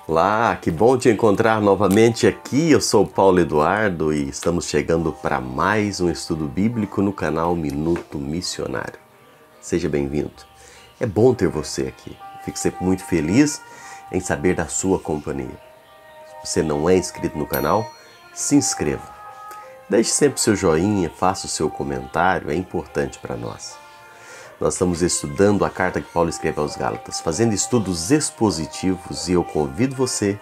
Olá, que bom te encontrar novamente aqui. Eu sou Paulo Eduardo e estamos chegando para mais um estudo bíblico no canal Minuto Missionário. Seja bem-vindo. É bom ter você aqui. Fico sempre muito feliz em saber da sua companhia. Se você não é inscrito no canal, se inscreva. Deixe sempre seu joinha, faça o seu comentário, é importante para nós. Nós estamos estudando a carta que Paulo escreve aos Gálatas, fazendo estudos expositivos, e eu convido você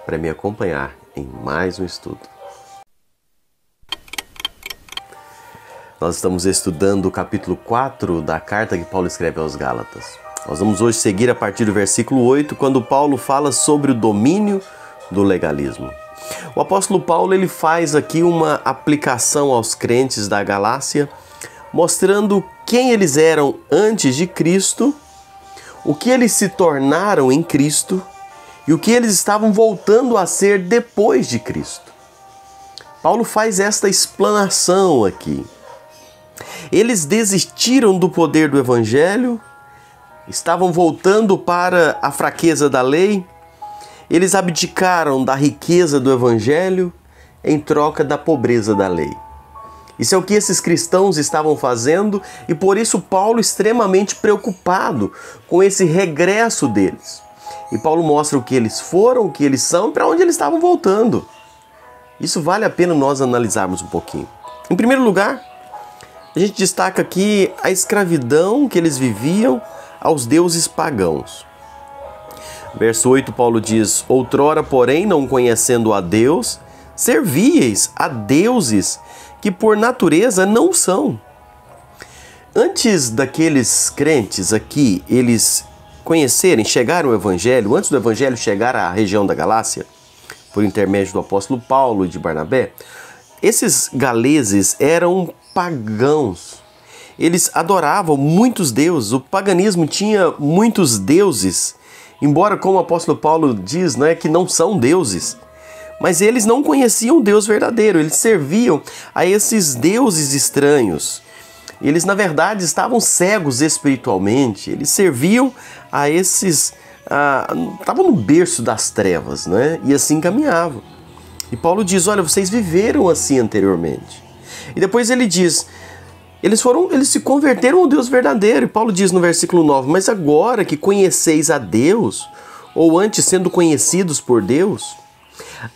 para me acompanhar em mais um estudo. Nós estamos estudando o capítulo 4 da carta que Paulo escreve aos Gálatas. Nós vamos hoje seguir a partir do versículo 8, quando Paulo fala sobre o domínio do legalismo. O apóstolo Paulo ele faz aqui uma aplicação aos crentes da Galácia, mostrando quem eles eram antes de Cristo, o que eles se tornaram em Cristo e o que eles estavam voltando a ser depois de Cristo. Paulo faz esta explanação aqui. Eles desistiram do poder do Evangelho, estavam voltando para a fraqueza da lei, eles abdicaram da riqueza do Evangelho em troca da pobreza da lei. Isso é o que esses cristãos estavam fazendo e por isso Paulo extremamente preocupado com esse regresso deles. E Paulo mostra o que eles foram, o que eles são e para onde eles estavam voltando. Isso vale a pena nós analisarmos um pouquinho. Em primeiro lugar, a gente destaca aqui a escravidão que eles viviam aos deuses pagãos. Verso 8, Paulo diz: outrora, porém, não conhecendo a Deus, servíeis a deuses que por natureza não são. Antes daqueles crentes aqui, eles conhecerem, chegaram ao Evangelho, antes do Evangelho chegar à região da Galácia, por intermédio do apóstolo Paulo e de Barnabé, esses galeses eram pagãos. Eles adoravam muitos deuses, o paganismo tinha muitos deuses, embora, como o apóstolo Paulo diz, não é que não são deuses. Mas eles não conheciam o Deus verdadeiro, eles serviam a esses deuses estranhos. Eles, na verdade, estavam cegos espiritualmente, eles serviam a esses... estavam no berço das trevas, né? E assim caminhavam. E Paulo diz, olha, vocês viveram assim anteriormente. E depois ele diz, eles se converteram ao Deus verdadeiro. E Paulo diz no versículo 9, mas agora que conheceis a Deus, ou antes sendo conhecidos por Deus...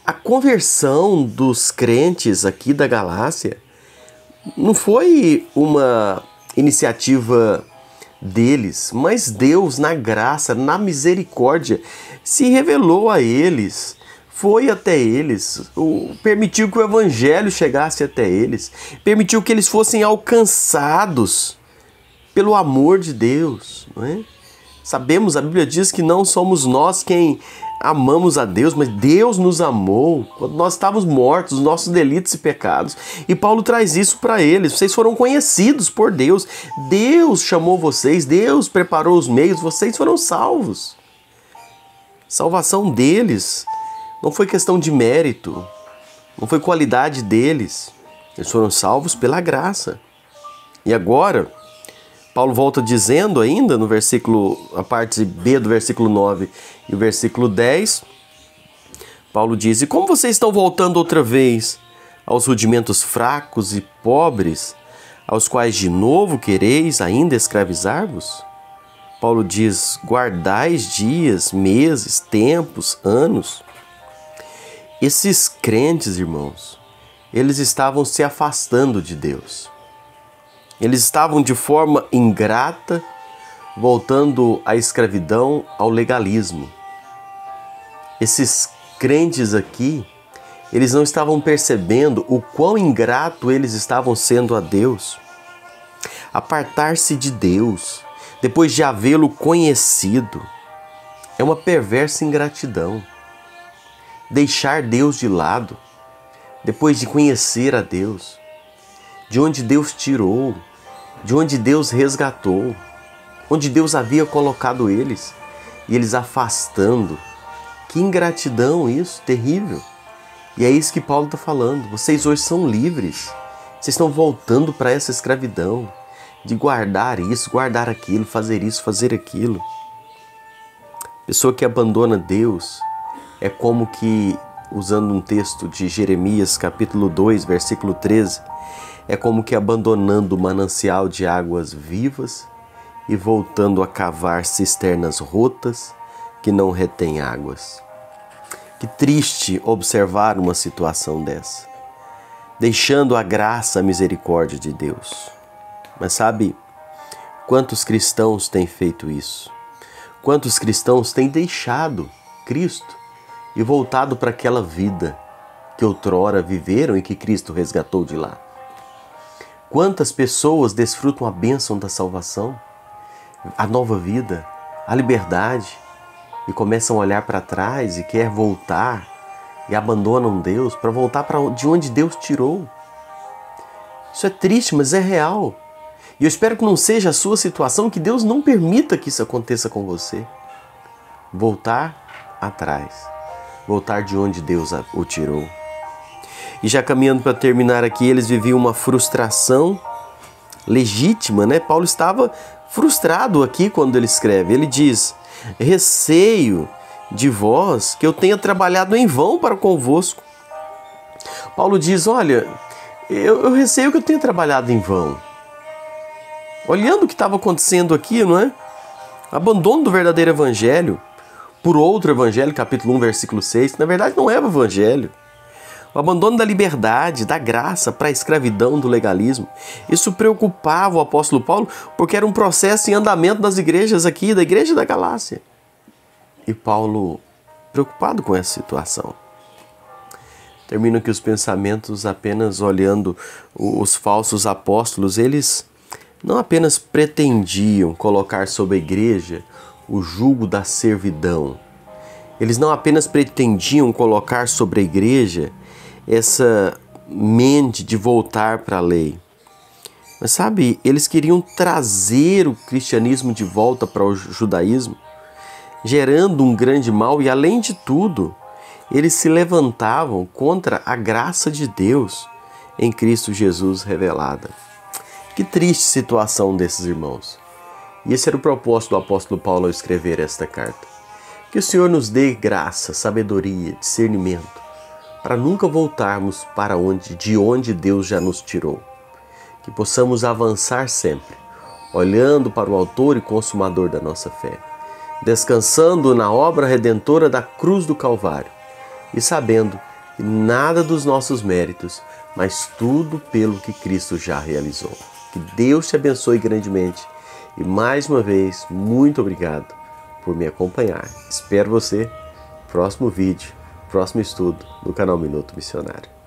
A conversão dos crentes aqui da Galácia não foi uma iniciativa deles, mas Deus, na graça, na misericórdia, se revelou a eles, foi até eles, permitiu que o Evangelho chegasse até eles, permitiu que eles fossem alcançados pelo amor de Deus, não é? Sabemos, a Bíblia diz que não somos nós quem amamos a Deus, mas Deus nos amou quando nós estávamos mortos, os nossos delitos e pecados. E Paulo traz isso para eles. Vocês foram conhecidos por Deus. Deus chamou vocês, Deus preparou os meios, vocês foram salvos. Salvação deles não foi questão de mérito, não foi qualidade deles. Eles foram salvos pela graça. E agora... Paulo volta dizendo ainda no versículo, a parte B do versículo 9 e o versículo 10, Paulo diz, e como vocês estão voltando outra vez aos rudimentos fracos e pobres, aos quais de novo quereis ainda escravizar-vos? Paulo diz, guardais dias, meses, tempos, anos. Esses crentes, irmãos, eles estavam se afastando de Deus. Eles estavam de forma ingrata, voltando à escravidão, ao legalismo. Esses crentes aqui, eles não estavam percebendo o quão ingrato eles estavam sendo a Deus. Apartar-se de Deus, depois de havê-lo conhecido, é uma perversa ingratidão. Deixar Deus de lado, depois de conhecer a Deus, de onde Deus tirou, de onde Deus resgatou, onde Deus havia colocado eles, e eles afastando. Que ingratidão isso, terrível. E é isso que Paulo está falando. Vocês hoje são livres. Vocês estão voltando para essa escravidão, de guardar isso, guardar aquilo, fazer isso, fazer aquilo. Pessoa que abandona Deus, é como que, usando um texto de Jeremias, capítulo 2, versículo 13, é como que abandonando o manancial de águas vivas e voltando a cavar cisternas rotas que não retêm águas. Que triste observar uma situação dessa, deixando a graça, a misericórdia de Deus. Mas sabe, quantos cristãos têm feito isso? Quantos cristãos têm deixado Cristo e voltado para aquela vida que outrora viveram e que Cristo resgatou de lá? Quantas pessoas desfrutam a bênção da salvação, a nova vida, a liberdade, e começam a olhar para trás e quer voltar e abandonam Deus para voltar para de onde Deus tirou? Isso é triste, mas é real. E eu espero que não seja a sua situação, que Deus não permita que isso aconteça com você. Voltar atrás, voltar de onde Deus o tirou. E já caminhando para terminar aqui, eles viviam uma frustração legítima, né? Paulo estava frustrado aqui quando ele escreve. Ele diz: receio de vós que eu tenha trabalhado em vão para convosco. Paulo diz: olha, eu receio que eu tenha trabalhado em vão. Olhando o que estava acontecendo aqui, não é? Abandono do verdadeiro evangelho por outro evangelho, capítulo 1, versículo 6, que na verdade não é o evangelho. O abandono da liberdade, da graça para a escravidão do legalismo. Isso preocupava o apóstolo Paulo porque era um processo em andamento das igrejas aqui, da igreja da Galácia. E Paulo, preocupado com essa situação, termina aqui os pensamentos apenas olhando os falsos apóstolos. Eles não apenas pretendiam colocar sobre a igreja o jugo da servidão. Eles não apenas pretendiam colocar sobre a igreja essa mente de voltar para a lei. Mas sabe, eles queriam trazer o cristianismo de volta para o judaísmo, gerando um grande mal, e além de tudo, eles se levantavam contra a graça de Deus em Cristo Jesus revelada. Que triste situação desses irmãos. E esse era o propósito do apóstolo Paulo ao escrever esta carta. Que o Senhor nos dê graça, sabedoria, discernimento, para nunca voltarmos para de onde Deus já nos tirou. Que possamos avançar sempre, olhando para o autor e consumador da nossa fé, descansando na obra redentora da cruz do Calvário e sabendo que nada dos nossos méritos, mas tudo pelo que Cristo já realizou. Que Deus te abençoe grandemente e mais uma vez, muito obrigado por me acompanhar. Espero você no próximo vídeo, próximo estudo do canal Minuto Missionário.